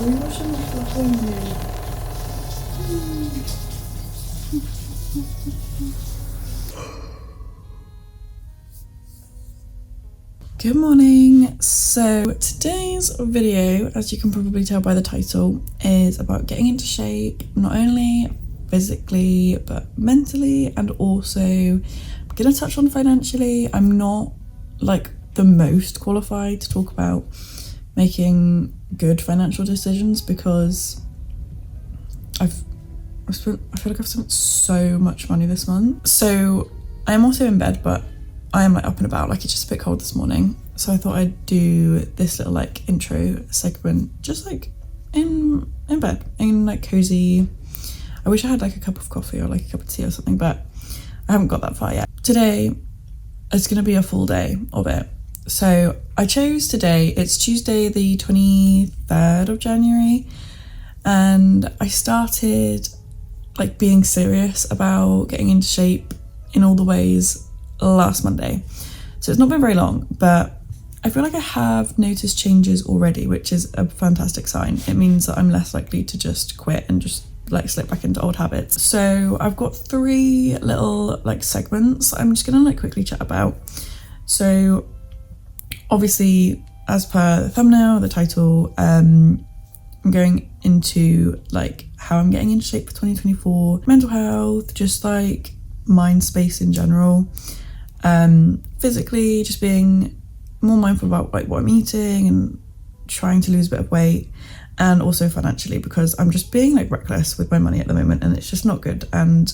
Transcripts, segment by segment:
we washing off the pony? Good morning. So today's video, as you can probably tell by the title, is about getting into shape, not only physically but mentally, and also I'm gonna touch on financially. I'm not like the most qualified to talk about making good financial decisions because I feel like I've spent so much money this month. So I am also in bed, but I am like up and about. Like, it's just a bit cold this morning, so I thought I'd do this little like intro segment just like in bed, in like cozy. I wish I had like a cup of coffee or like a cup of tea or something, but I haven't got that far yet. Today is gonna be a full day of it. So I chose today, it's Tuesday the 23rd of January, and I started like being serious about getting into shape in all the ways last Monday. So it's not been very long, but I feel like I have noticed changes already, which is a fantastic sign. It means that I'm less likely to just quit and just like slip back into old habits. So I've got 3 little like segments I'm just gonna like quickly chat about. So obviously, as per the thumbnail, the title, I'm going into like how I'm getting into shape for 2024, mental health, just like mind space in general, physically, just being more mindful about like what I'm eating and trying to lose a bit of weight, and also financially, because I'm just being like reckless with my money at the moment and it's just not good. And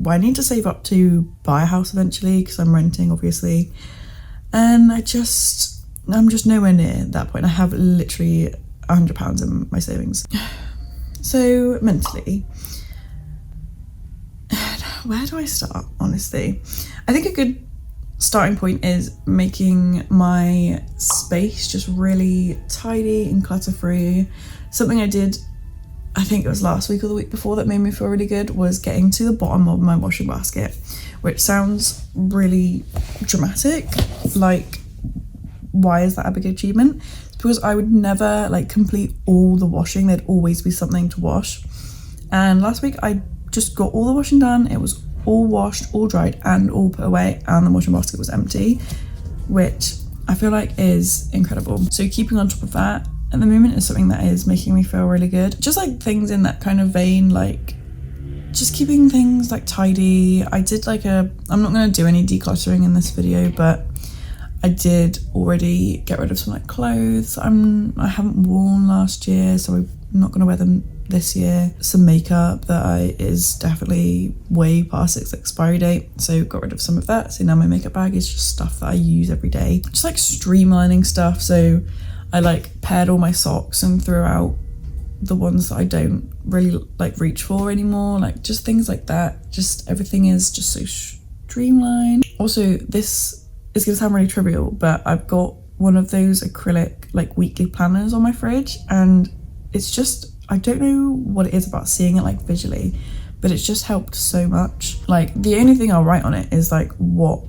I need to save up to buy a house eventually because I'm renting, obviously, and I'm just nowhere near that point. I have literally £100 in my savings. So mentally, where do I start, honestly? I think a good starting point is making my space just really tidy and clutter-free. Something I did, I think it was last week or the week before, that made me feel really good was getting to the bottom of my washing basket, which sounds really dramatic. Like, why is that a big achievement? It's because I would never like complete all the washing. There'd always be something to wash. And last week I just got all the washing done. It was all washed, all dried, and all put away, and the washing basket was empty, which I feel like is incredible. So keeping on top of that at the moment is something that is making me feel really good. Just like things in that kind of vein, like just keeping things like tidy. I did like I'm not going to do any decluttering in this video, but I did already get rid of some like clothes I haven't worn last year, so I'm not going to wear them this year. Some makeup that is definitely way past its expiry date, so got rid of some of that. So now my makeup bag is just stuff that I use every day, just like streamlining stuff. So I like paired all my socks and threw out the ones that I don't really like reach for anymore, like just things like that. Just everything is just so streamlined. Also, this is gonna sound really trivial, but I've got one of those acrylic like weekly planners on my fridge, and it's just, I don't know what it is about seeing it like visually, but it's just helped so much. Like, the only thing I'll write on it is like what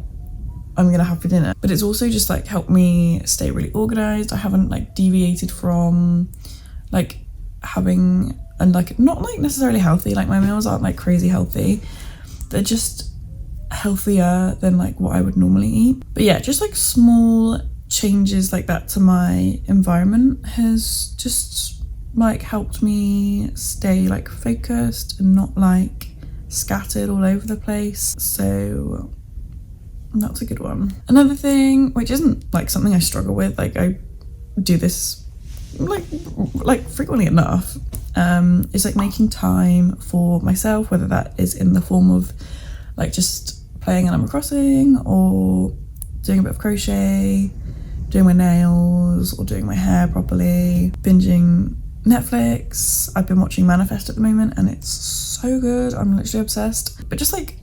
I'm gonna have for dinner, but it's also just like helped me stay really organized. I haven't like deviated from like having, and like not like necessarily healthy, like my meals aren't like crazy healthy, they're just healthier than like what I would normally eat. But yeah, just like small changes like that to my environment has just like helped me stay like focused and not like scattered all over the place. So that was a good one. Another thing, which isn't like something I struggle with, like I do this like frequently enough, is like making time for myself, whether that is in the form of like just playing Animal Crossing, or doing a bit of crochet, doing my nails, or doing my hair properly, binging Netflix. I've been watching Manifest at the moment and it's so good. I'm literally obsessed. But just like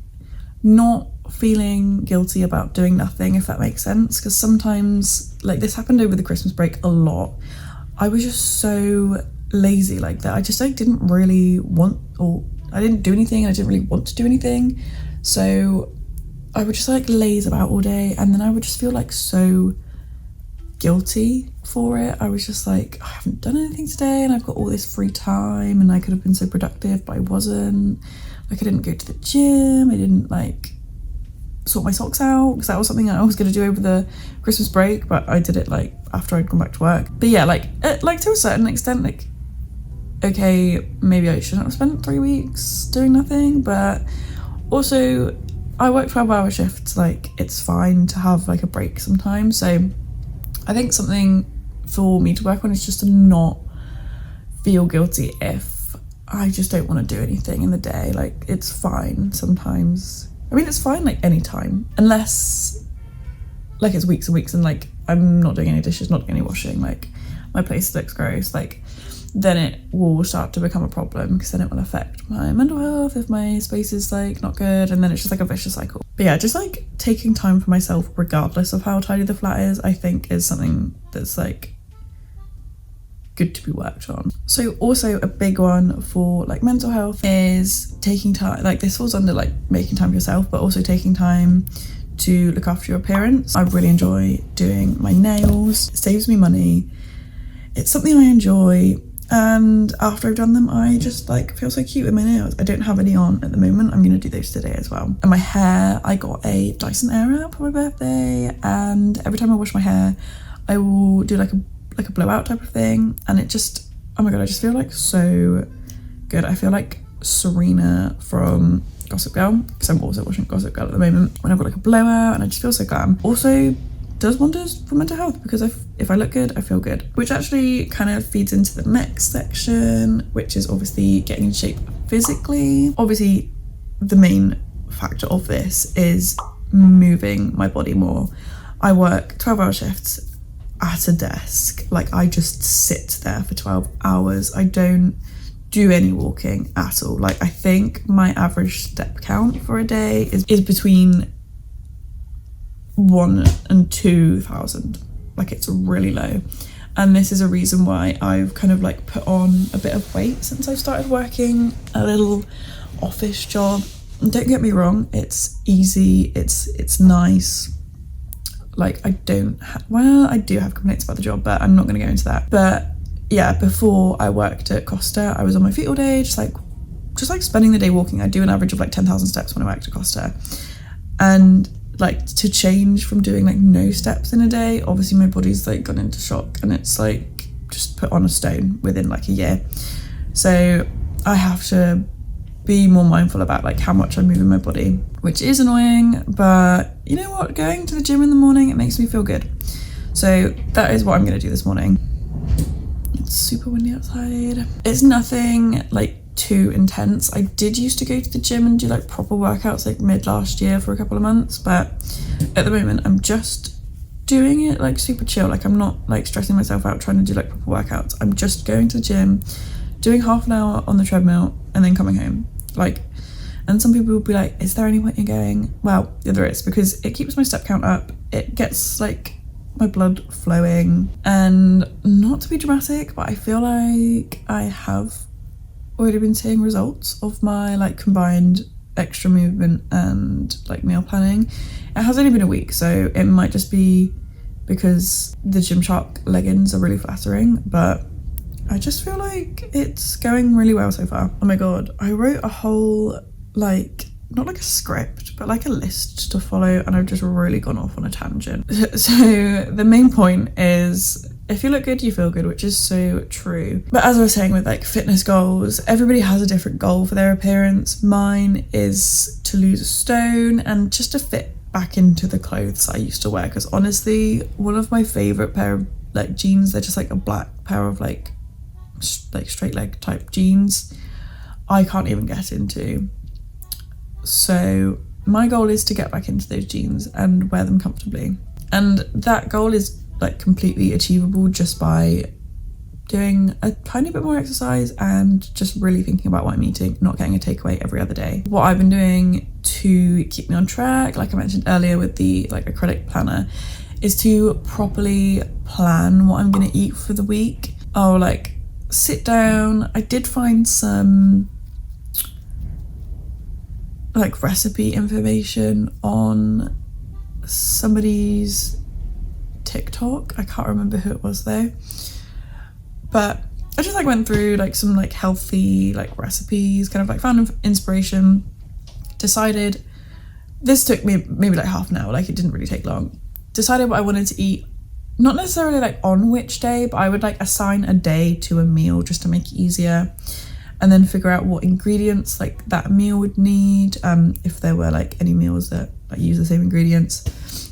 not feeling guilty about doing nothing, if that makes sense, because sometimes, like this happened over the Christmas break a lot, I was just so lazy like that. I just like didn't really want, or I didn't do anything, and I didn't really want to do anything. So I would just like laze about all day, and then I would just feel like so guilty for it. I was just like, I haven't done anything today and I've got all this free time and I could have been so productive, but I wasn't. Like I didn't go to the gym, I didn't like sort my socks out, because that was something I was going to do over the Christmas break, but I did it like after I'd gone back to work. But yeah, like to a certain extent, like, okay, maybe I shouldn't have spent 3 weeks doing nothing, but also I work 12-hour shifts, like it's fine to have like a break sometimes. So I think something for me to work on is just to not feel guilty if I just don't want to do anything in the day. Like it's fine sometimes. I mean, it's fine like any time, unless like it's weeks and weeks and like I'm not doing any dishes, not doing any washing, like my place looks gross, like then it will start to become a problem, because then it will affect my mental health if my space is like not good, and then it's just like a vicious cycle. But yeah, just like taking time for myself regardless of how tidy the flat is, I think is something that's like good to be worked on. So also a big one for like mental health is taking time, like this falls under like making time for yourself, but also taking time to look after your appearance. I really enjoy doing my nails. It saves me money. It's something I enjoy, and after I've done them I just like feel so cute with my nails. I don't have any on at the moment. I'm gonna do those today as well. And my hair, I got a Dyson Airwrap for my birthday, and every time I wash my hair I will do like a blowout type of thing, and it just, oh my god, I just feel like so good. I feel like Serena from Gossip Girl, because I'm also watching Gossip Girl at the moment, when I've got like a blowout, and I just feel so glam. Also does wonders for mental health, because if I look good, I feel good, which actually kind of feeds into the next section, which is obviously getting in shape physically. Obviously the main factor of this is moving my body more. I work 12-hour shifts at a desk, like I just sit there for 12 hours. I don't do any walking at all. Like I think my average step count for a day is between 1,000 and 2,000. Like it's really low, and this is a reason why I've kind of like put on a bit of weight since I started working a little office job. And don't get me wrong, it's easy, it's nice. Like I do have complaints about the job, but I'm not going to go into that. But yeah, before I worked at Costa, I was on my feet all day, just like spending the day walking. I do an average of like 10,000 steps when I worked at Costa, and like to change from doing like no steps in a day, obviously my body's like gone into shock, and it's like just put on a stone within like a year. So I have to be more mindful about like how much I'm moving my body, which is annoying, but you know what, going to the gym in the morning, it makes me feel good. So that is what I'm going to do this morning. It's super windy outside. It's nothing like too intense. I did used to go to the gym and do like proper workouts like mid last year for a couple of months, but at the moment I'm just doing it like super chill. Like I'm not like stressing myself out trying to do like proper workouts. I'm just going to the gym, doing half an hour on the treadmill, and then coming home. Like, and some people will be like, is there any point in going? Well, yeah, there is, because it keeps my step count up, it gets like my blood flowing, and not to be dramatic, but I feel like I have already been seeing results of my like combined extra movement and like meal planning. It has only been a week, so it might just be because the Gymshark leggings are really flattering, but I just feel like it's going really well so far. Oh my god, I wrote a whole like, not like a script, but like a list to follow, and I've just really gone off on a tangent. So the main point is, if you look good, you feel good, which is so true. But as I was saying with like fitness goals, everybody has a different goal for their appearance. Mine is to lose a stone and just to fit back into the clothes I used to wear, because honestly, one of my favorite pair of like jeans, they're just like a black pair of like straight leg type jeans, I can't even get into. So my goal is to get back into those jeans and wear them comfortably, and that goal is like completely achievable just by doing a tiny bit more exercise and just really thinking about what I'm eating, not getting a takeaway every other day. What I've been doing to keep me on track, like I mentioned earlier with the like acrylic planner, is to properly plan what I'm going to eat for the week. I'll like sit down. I did find some like recipe information on somebody's TikTok. I can't remember who it was though, but I just like went through like some like healthy like recipes, kind of like found inspiration, decided, this took me maybe like half an hour, like it didn't really take long, decided what I wanted to eat, not necessarily like on which day, but I would like assign a day to a meal just to make it easier, and then figure out what ingredients like that meal would need, if there were like any meals that like use the same ingredients,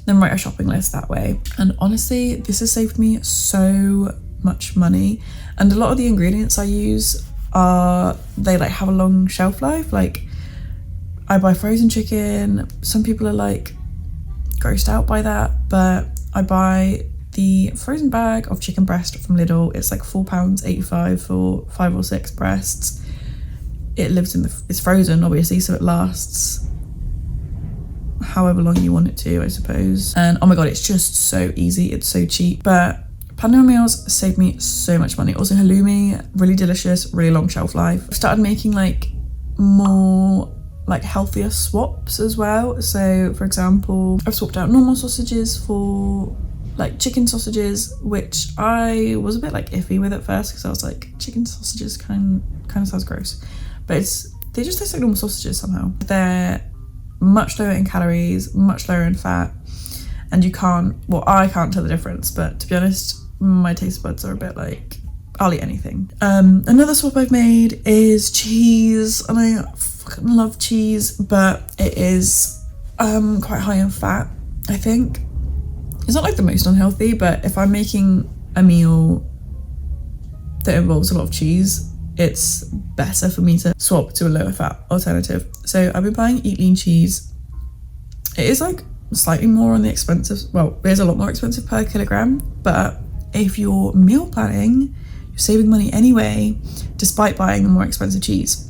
then write a shopping list that way. And honestly, this has saved me so much money, and a lot of the ingredients I use they like have a long shelf life. Like I buy frozen chicken, some people are like grossed out by that, but I buy the frozen bag of chicken breast from Lidl. It's like £4.85 for 5 or 6 breasts. It lives in it's frozen obviously, so it lasts however long you want it to, I suppose. And oh my god, it's just so easy, it's so cheap. But Panda meals saved me so much money. Also halloumi, really delicious, really long shelf life. I've started making like more like healthier swaps as well. So for example, I've swapped out normal sausages for like chicken sausages, which I was a bit like iffy with at first, because I was like, chicken sausages kind of sounds gross, but they just taste like normal sausages somehow. They're much lower in calories, much lower in fat, and I can't tell the difference, but to be honest, my taste buds are a bit like, I'll eat anything. Another swap I've made is cheese, and I fucking love cheese, but it is quite high in fat, I think. It's not like the most unhealthy, but if I'm making a meal that involves a lot of cheese, it's better for me to swap to a lower fat alternative. So I've been buying Eat Lean cheese. It is like slightly more on the expensive, well, it is a lot more expensive per kilogram, but if you're meal planning, you're saving money anyway, despite buying the more expensive cheese.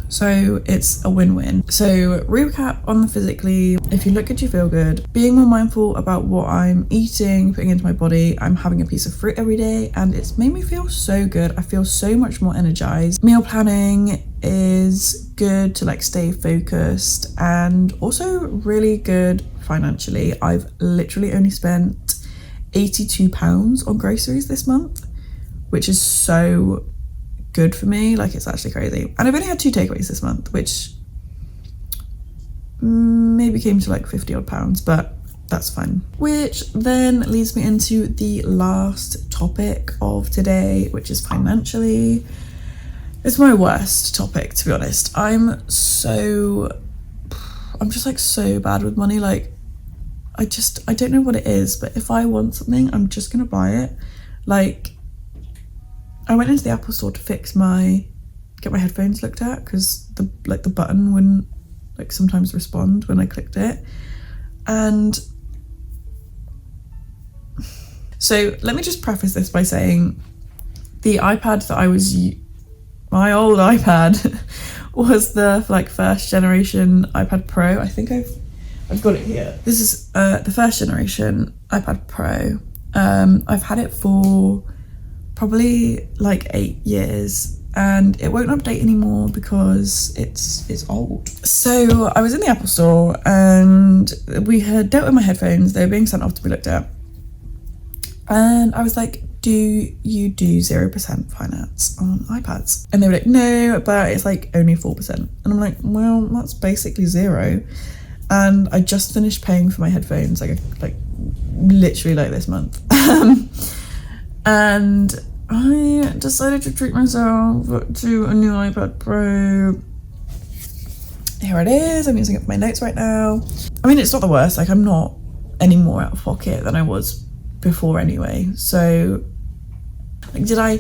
So it's a win-win. So recap on the physically: if you look good, you feel good. Being more mindful about what I'm eating, putting into my body. I'm having a piece of fruit every day, and it's made me feel so good. I feel so much more energized. Meal planning is good to like stay focused, and also really good financially. I've literally only spent £82 on groceries this month, which is so good for me. Like, it's actually crazy. And I've only had 2 takeaways this month, which maybe came to like 50 odd pounds, but that's fine. Which then leads me into the last topic of today, which is financially. It's my worst topic, to be honest. I'm just like so bad with money. Like, I don't know what it is, but if I want something, I'm just gonna buy it. Like, I went into the Apple store to get my headphones looked at, because the button wouldn't like sometimes respond when I clicked it. And so let me just preface this by saying the iPad that my old iPad was the like first generation iPad Pro. I think I've got it here. This is the first generation iPad Pro. I've had it for probably like 8 years, and it won't update anymore because it's old. So I was in the Apple store and we had dealt with my headphones. They were being sent off to be looked at, and I was like, do you do 0% finance on iPads? And they were like, no, but it's like only 4%. And I'm like, well, that's basically zero. And I just finished paying for my headphones like literally like this month. And I decided to treat myself to a new iPad Pro. Here it is. I'm using it for my notes right now. I mean, it's not the worst. Like, I'm not any more out of pocket than I was before anyway. So, like, did I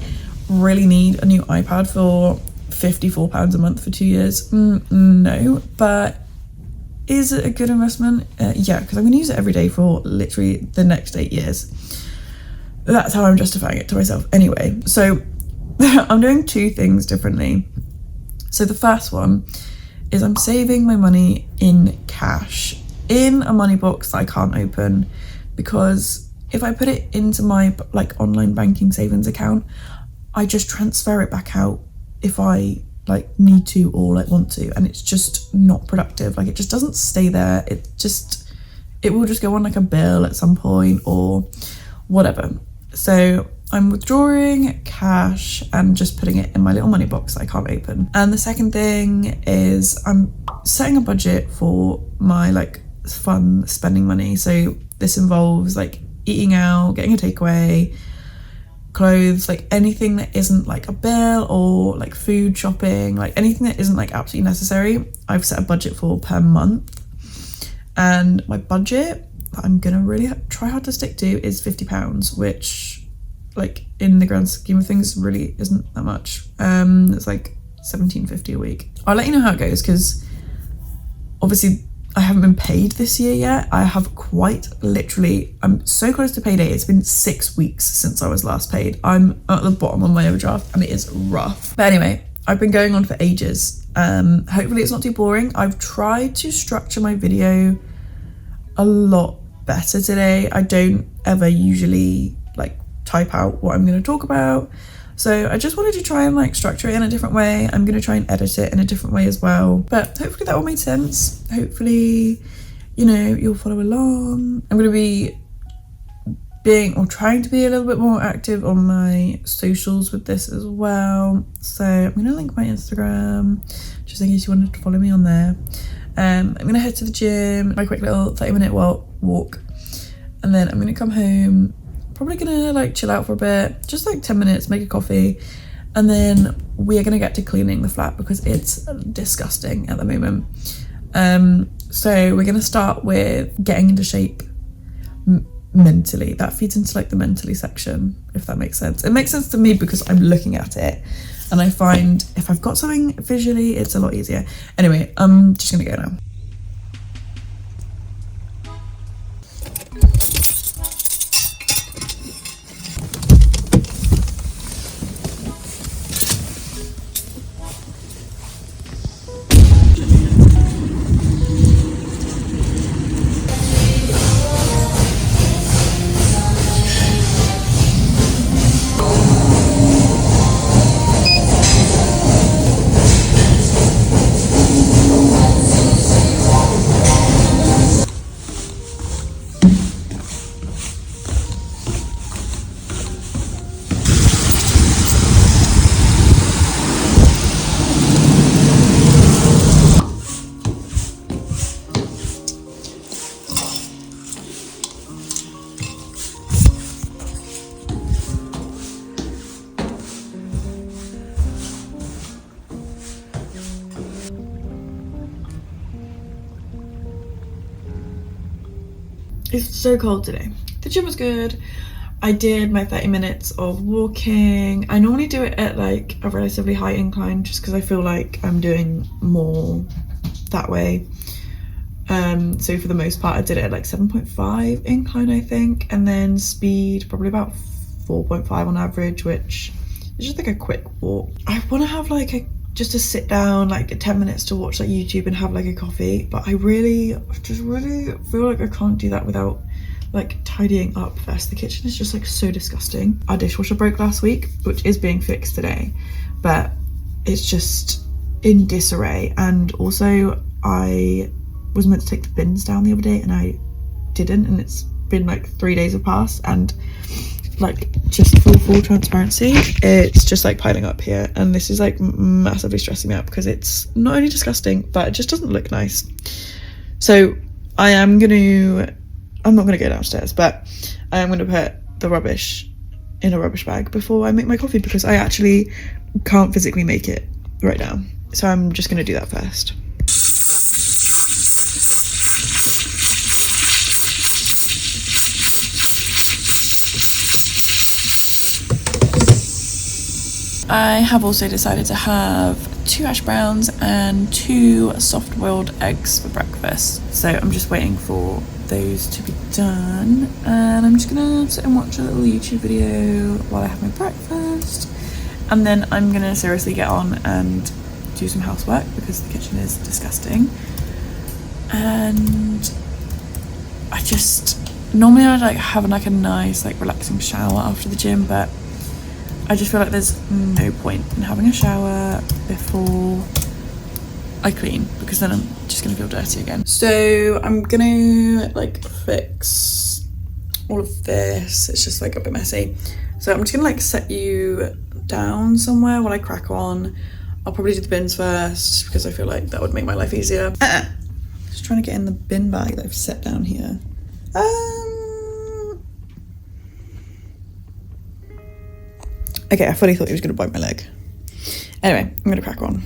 really need a new iPad for £54 a month for 2 years? No. But is it a good investment? Yeah, because I'm going to use it every day for literally the next 8 years. That's how I'm justifying it to myself anyway. So I'm doing 2 things differently. So the first one is I'm saving my money in cash, in a money box that I can't open, because if I put it into my like online banking savings account, I just transfer it back out if I like need to or like want to, and it's just not productive. Like, it just doesn't stay there. it will just go on like a bill at some point or whatever. So I'm withdrawing cash and just putting it in my little money box that I can't open. And the second thing is I'm setting a budget for my like fun spending money. So this involves like eating out, getting a takeaway, clothes, like anything that isn't like a bill, or like food shopping, like anything that isn't like absolutely necessary. I've set a budget for per month, and my budget that I'm gonna really try hard to stick to is £50, which like in the grand scheme of things really isn't that much. It's like £17.50 a week. I'll let you know how it goes, because obviously I haven't been paid this year yet. I have quite literally, I'm so close to payday. It's been 6 weeks since I was last paid. I'm at the bottom of my overdraft and it is rough. But anyway, I've been going on for ages. Hopefully it's not too boring. I've tried to structure my video a lot better today. I don't ever usually like type out what I'm going to talk about. So I just wanted to try and like structure it in a different way. I'm going to try and edit it in a different way as well. But hopefully that all made sense. Hopefully, you know, you'll follow along. I'm going to be trying to be a little bit more active on my socials with this as well. So I'm going to link my Instagram just in case you wanted to follow me on there. I'm going to head to the gym, my quick little 30-minute walk. And then I'm going to come home. Probably gonna like chill out for a bit, just like 10 minutes, make a coffee, and then we are gonna get to cleaning the flat because it's disgusting at the moment. So we're gonna start with getting into shape mentally. That feeds into like the mentally section, if that makes sense. It makes sense to me because I'm looking at it and I find if I've got something visually, it's a lot easier. Anyway, I'm just gonna go now. It's so cold today. The gym was good. I did my 30 minutes of walking. I normally do it at like a relatively high incline just because I feel like I'm doing more that way. So for the most part I did it at like 7.5 incline I think, and then speed probably about 4.5 on average, which is just like a quick walk. I want to have like just to sit down like 10 minutes to watch like YouTube and have like a coffee, but I just really feel like I can't do that without like tidying up first. The kitchen is just like so disgusting. Our dishwasher broke last week, which is being fixed today, but it's just in disarray. And also I was meant to take the bins down the other day and I didn't, and it's been like 3 days have passed, and like just full transparency, it's just like piling up here, and this is like massively stressing me out because it's not only disgusting but it just doesn't look nice. So I'm not gonna go downstairs, but I am gonna put the rubbish in a rubbish bag before I make my coffee because I actually can't physically make it right now, so I'm just gonna do that first. I have also decided to have 2 hash browns and 2 soft boiled eggs for breakfast. So I'm just waiting for those to be done, and I'm just gonna sit and watch a little YouTube video while I have my breakfast, and then I'm gonna seriously get on and do some housework because the kitchen is disgusting. And I just normally I like have like a nice like relaxing shower after the gym, but I just feel like there's no point in having a shower before I clean, because then I'm just gonna feel dirty again. So I'm gonna like fix all of this. It's just like a bit messy. So I'm just gonna like set you down somewhere while I crack on. I'll probably do the bins first because I feel like that would make my life easier. Just trying to get in the bin bag that I've set down here. Okay, I fully thought he was gonna bite my leg. Anyway, I'm gonna crack on.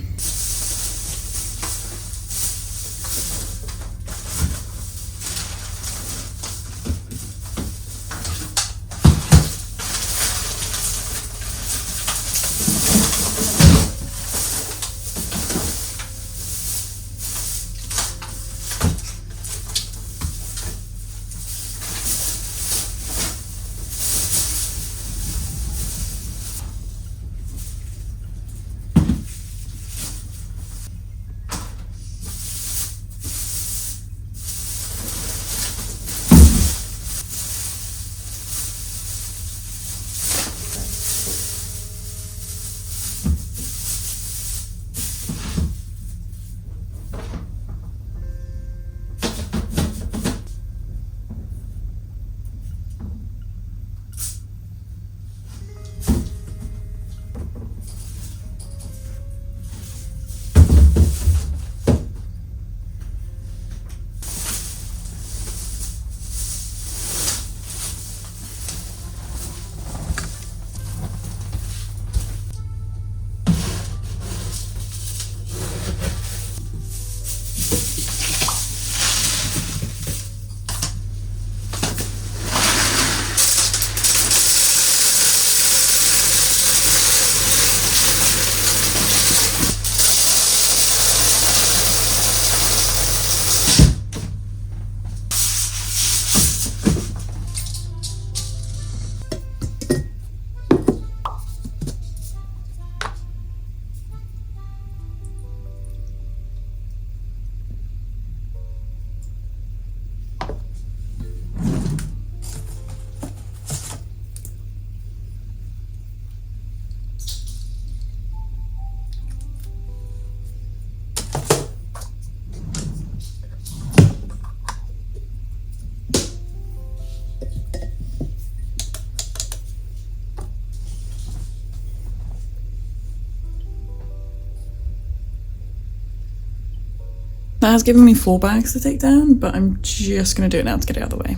That has given me 4 bags to take down, but I'm just gonna do it now to get it out of the way.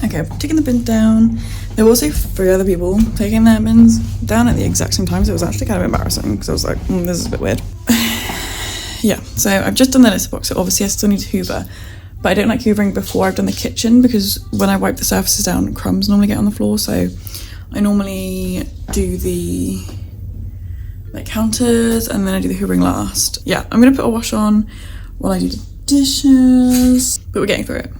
Okay, I've taken the bin down. There were also 3 other people taking their bins down at the exact same time, so it was actually kind of embarrassing because I was like, this is a bit weird. Yeah, so I've just done the litter box, so obviously I still need to hoover, but I don't like hoovering before I've done the kitchen because when I wipe the surfaces down, crumbs normally get on the floor, so I normally do the like counters and then I do the hoovering last. Yeah, I'm gonna put a wash on while I do the dishes, but we're getting through it.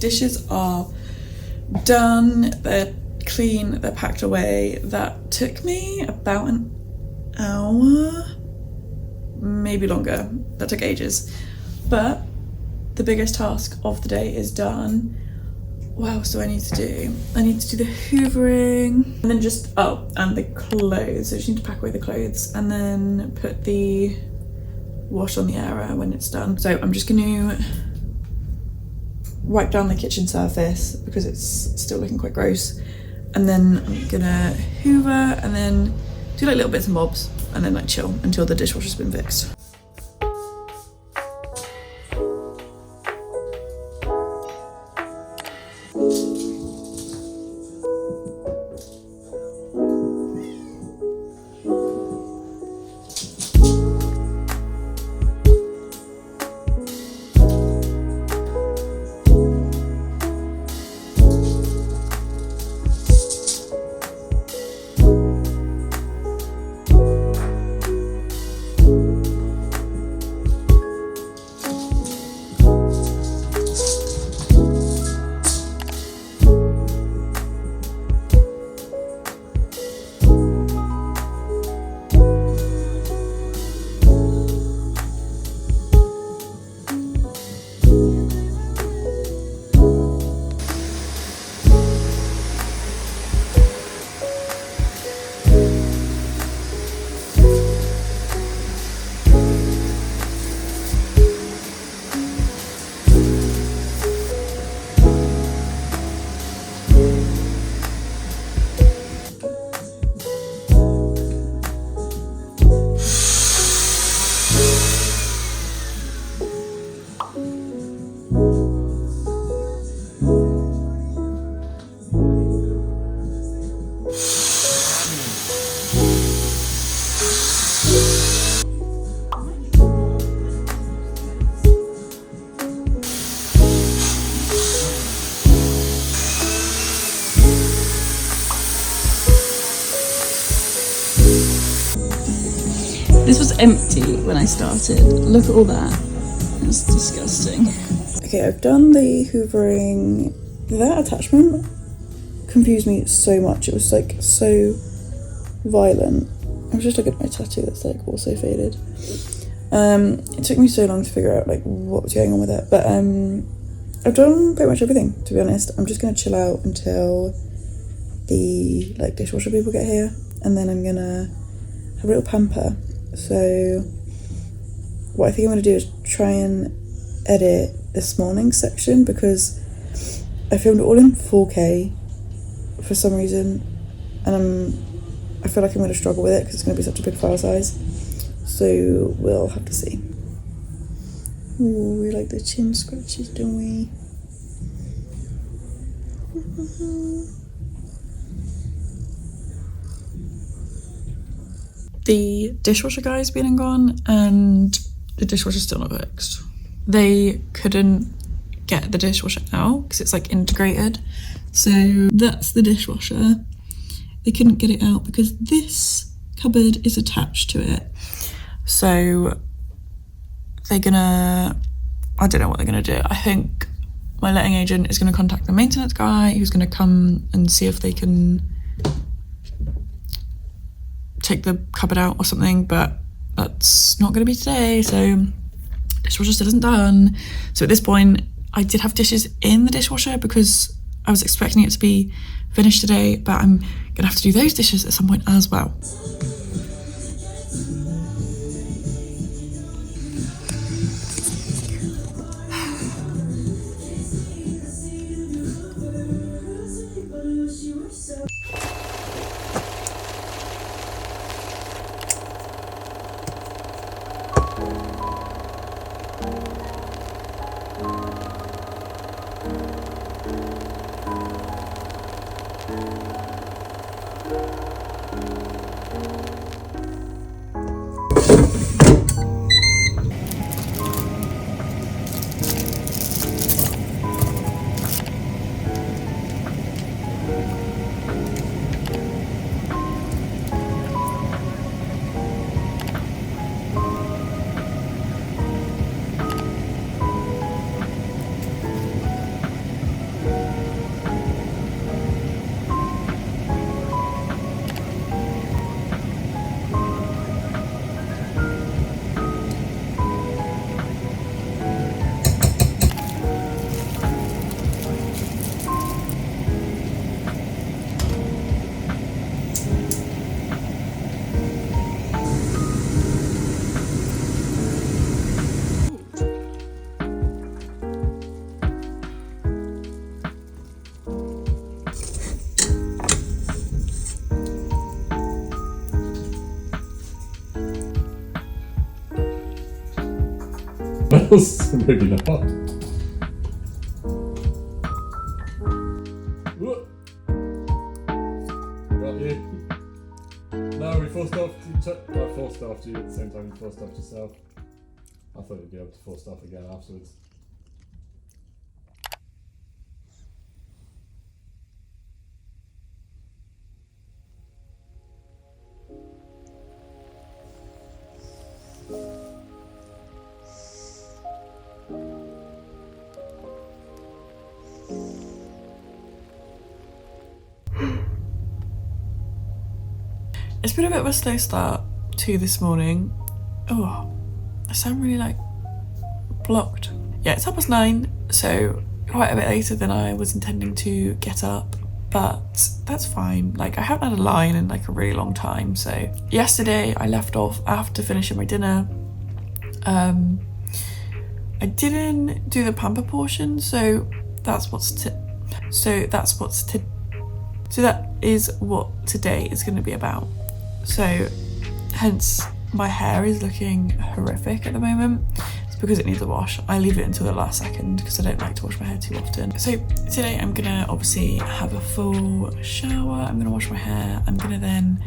dishes are done, they're clean, they're packed away. That took me about an hour, maybe longer. That took ages. But the biggest task of the day is done. What else do I need to do? I need to do the hoovering, and then just, oh, and the clothes. So I just need to pack away the clothes and then put the wash on the airer when it's done. So I'm just gonna wipe down the kitchen surface because it's still looking quite gross. And then I'm gonna hoover and then do like little bits and bobs and then like chill until the dishwasher's been fixed. This was empty when I started. Look at all that. It's disgusting. Okay, I've done the hoovering. That attachment confused me so much. It was like so violent. I was just looking at my tattoo that's like also faded. It took me so long to figure out like what was going on with it, but I've done pretty much everything, to be honest. I'm just gonna chill out until the like dishwasher people get here, and then I'm gonna have a little pamper. So what I think I'm going to do is try and edit this morning's section, because I filmed it all in 4K for some reason, and I feel like I'm going to struggle with it because it's going to be such a big file size. So we'll have to see. Ooh, we like the chin scratches, don't we? The dishwasher guy's been and gone, and the dishwasher's still not fixed. They couldn't get the dishwasher out because it's like integrated. So that's the dishwasher. They couldn't get it out because this cupboard is attached to it. So they're gonna, I don't know what they're gonna do. I think my letting agent is gonna contact the maintenance guy who's gonna come and see if they can take the cupboard out or something, but that's not going to be today, so dishwasher still isn't done. So at this point I did have dishes in the dishwasher because I was expecting it to be finished today, but I'm gonna have to do those dishes at some point as well. nails. Maybe not. Whoop. Got you. No, we forced off each other. Well, forced off you at the same time you forced off yourself. I thought you'd be able to force off again afterwards. It's been a bit of a slow start to this morning. Oh, I sound really like blocked. Yeah, it's 9:30, so quite a bit later than I was intending to get up, but that's fine. Like, I haven't had a line in like a really long time. So yesterday I left off after finishing my dinner. I didn't do the pamper portion, so that is what today is going to be about. So hence my hair is looking horrific at the moment. It's because it needs a wash. I leave it until the last second because I don't like to wash my hair too often. So today I'm gonna obviously have a full shower. I'm gonna wash my hair. I'm gonna then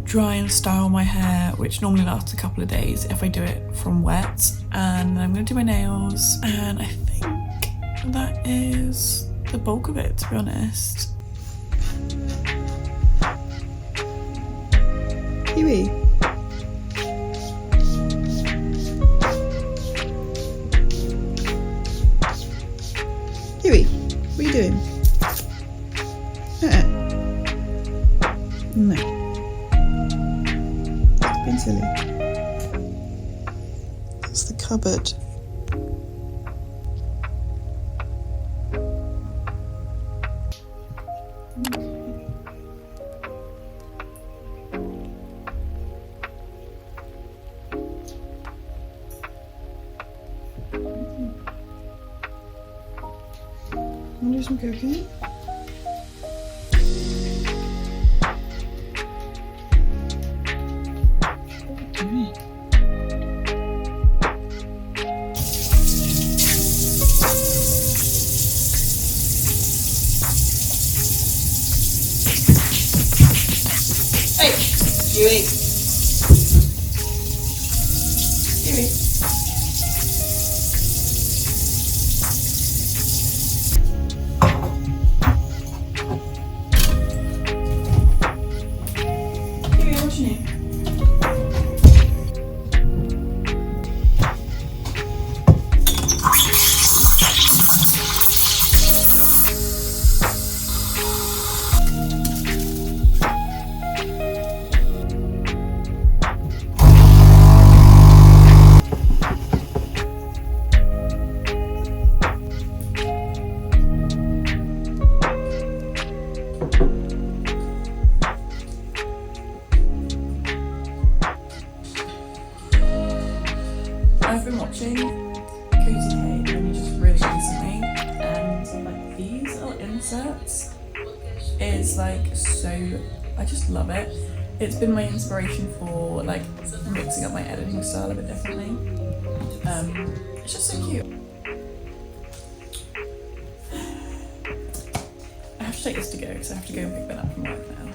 dry and style my hair, which normally lasts a couple of days if I do it from wet. And I'm gonna do my nails. And I think that is the bulk of it, to be honest. Huey. Huey, what are you doing? No. It's been silly. It's the cupboard. Wanna do some cooking? Hey, Huey. Huey. I've been watching 𝘬𝘳𝘴𝘪𝘮 only just really recently, and like these little inserts is like so, I just love it. It's been my inspiration for like mixing up my editing style a bit differently. It's just so cute. I have to take this to go because I have to go and pick Ben up from work now.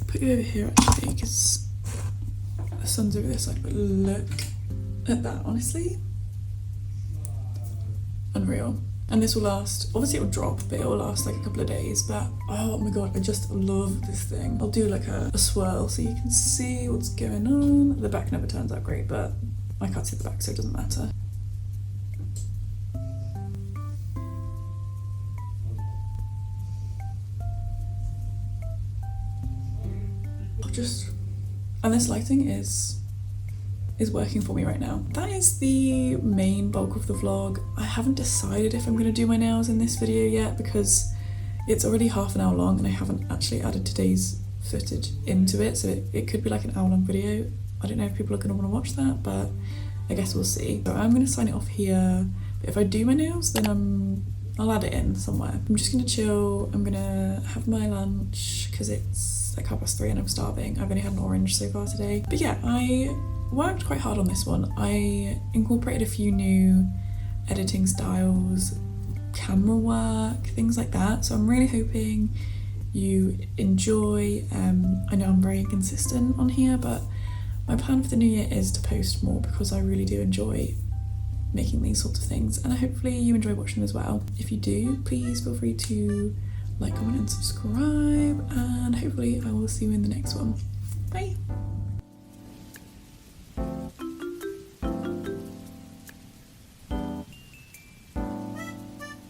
put you over here actually, because the sun's over this side, but look at that, honestly. Unreal. And this will last, obviously it will drop, but it will last like a couple of days. But oh my god, I just love this thing. I'll do like a swirl so you can see what's going on. The back never turns out great, but I can't see the back, so it doesn't matter. And this lighting is working for me right now. That is the main bulk of the vlog. I haven't decided if I'm going to do my nails in this video yet because it's already half an hour long and I haven't actually added today's footage into it, so it could be like an hour long video. I don't know if people are going to want to watch that, but I guess we'll see. So I'm going to sign it off here, but if I do my nails then I'll add it in somewhere. I'm just going to chill, I'm going to have my lunch because it's like 3:30 and I'm starving. I've only had an orange so far today. But yeah, I worked quite hard on this one. I incorporated a few new editing styles, camera work, things like that. So I'm really hoping you enjoy. I know I'm very inconsistent on here, but my plan for the new year is to post more because I really do enjoy making these sorts of things, and hopefully you enjoy watching them as well. If you do, please feel free to like, comment and subscribe, and hopefully I will see you in the next one. Bye!